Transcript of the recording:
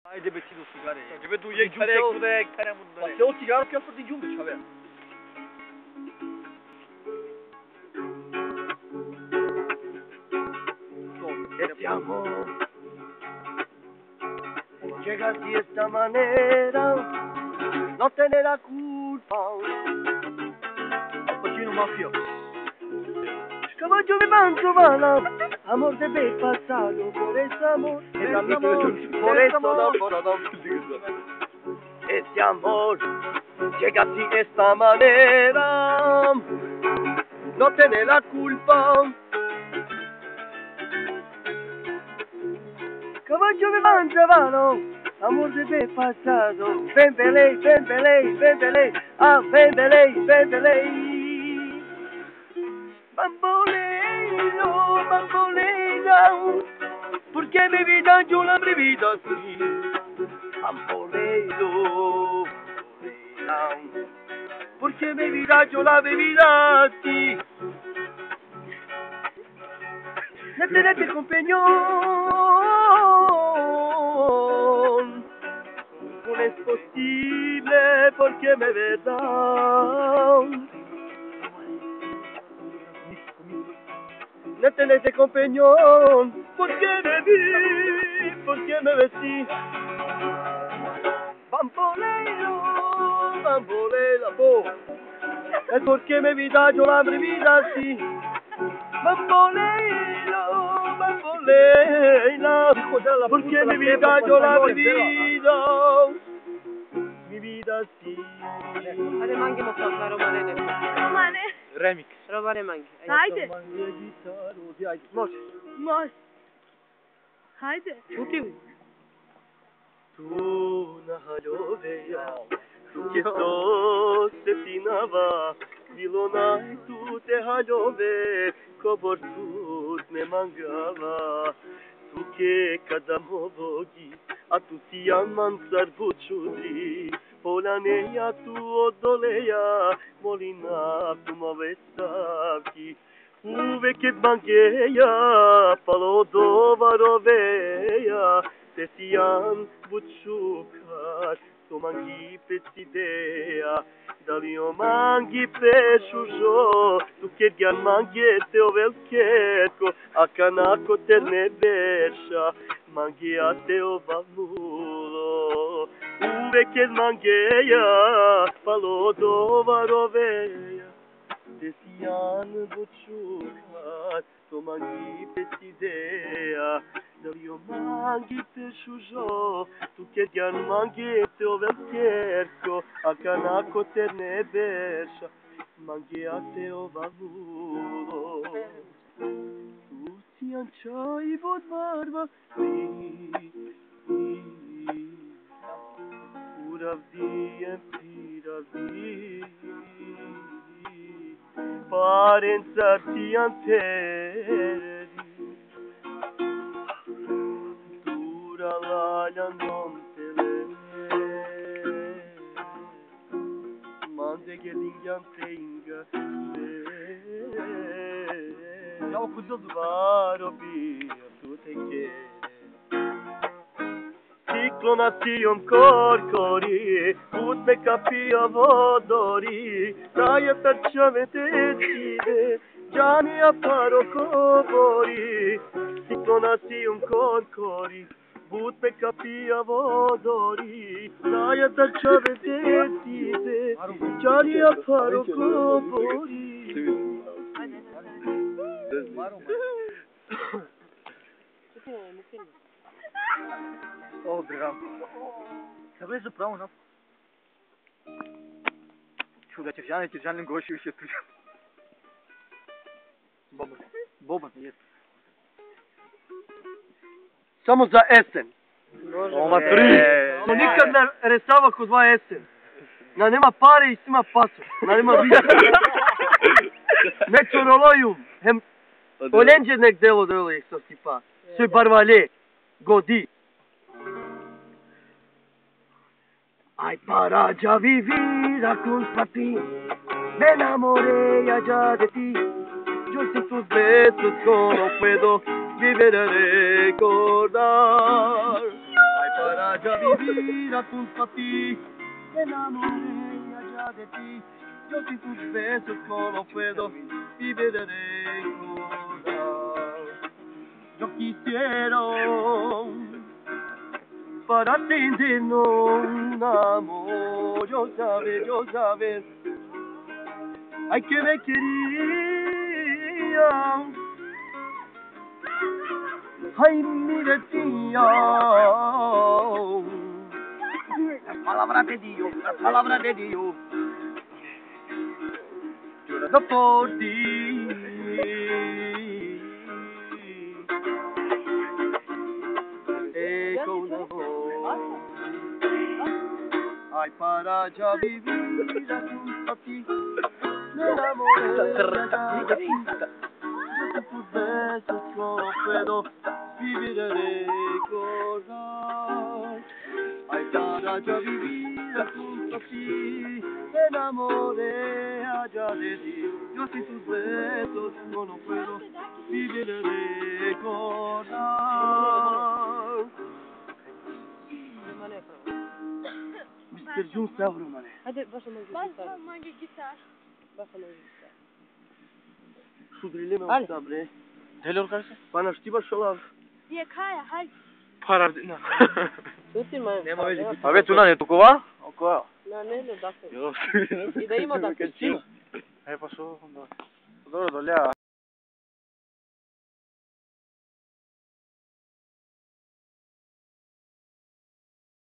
Haydi beti do sigare. Deve tu yek kare Ma se o cigaro che fa di giù, c'aveva. Este amor llega así de esta manera, no tiene la culpa. Al Pacino Mafia. Caballo de manso bala, amor debe pasarlo por ese amor. Por eso no, este amor llega así de esta manera, no tiene la culpa. Caballo de manso bala, amor debe pasarlo. Ven belay, ven belay, ven belay, ah ven belay, ven belay. Bamboleo, bamboleo, porque mi vida yo la he vivido así. Bamboleo, bamboleo, porque mi vida yo la he vivido así. No tenerte compañón, no es posible porque me verdad. No tenés de compañón, porque me vi, porque me vestí. Bamboleo, bamboleo, bo. Es porque mi vida yo la vida así. Bamboleo, bamboleo, porque mi vida yo la vivido. Mi vida así. Hadi mangi motorla romane. Romane. Remix. Romane mangi. Haydi. Moş. Moş. Haydi. Çuti mi? Tu na haloveja, tu que sos setinava, vilona tu te halove, cobortut me mangava, tu que cada movogi, a tu si amansar bučudri, polaneja tu odoleja, molina tu movestavki, uvek je mangeja, palodova roveja, Tesian bučukar, to mangi petidea, da li o mangi pešužo, tu kedjan mangete o velketko, a kanako te ne beša, mangija te ovamulo, uvek je mangeja, palodova roveja, Tesian bučukar, to mangi petidea, da li o mangi pešužo, tu kedjan mangete o velkerko, a kanako te ne beša, mangija te ovamulo. Tu si anča i vod barva, uravdijem piravdi, parencar ti anteri, Lalyan tele, mande gelingen tenga Ya o kuduz var o bir tu teke. Ciclonacion corcori, ut me capia vodori, dai tacciavete decide, già ne apparo covori. Ciclonacion corcori, ut me capia vodori, dai tacciavete decide, già ne apparo covori. О, брам. Къде за право нас? Чуда, тържанен гроши ще тук. Бобът не е. Само за есен. Ома три. Но никад не ресава кod dva есен. Na nema pare i svima paso. Na nema više. Nek čorolojum. Hem olenđe nek delo delo ih so tipa. Sve barvale. Godi. Ai para ya vivir a compartir, me enamoré allá de ti, yo sin tus besos no puedo vivir a recordar. Ay para para ya vivir junto a ti. Me enamoré allá de ti. Yo sin tus besos no puedo vivir de recordar. Yo quisiera para tenernos un amor. Yo sabes, ay que me quería, ay me decía, la palabra de Dios, llorando por ti. Con una voz, ay para ya vivir junto a ti. Me enamoré de ti. Yo sin tus besos no puedo vivir de recordar. Ay para ya vivir junto a ti. Me enamoré allá de ti. Yo sin tus besos no puedo vivir de recordar. Mr. Jun Savrumane. Hadi başıma Bas gitar. hangi gitar? Başıma gitar. Şu dilime Hadi. sabre. Deli ol kardeşim. Bana știi bă șolav. Je Kaja, hai. Para din. Sutim mai. Nema veze. Aveți una de Tucova? Oco. Na ne, da se. Eu. I da ima da se. Hai pa su. Dobro, dolea.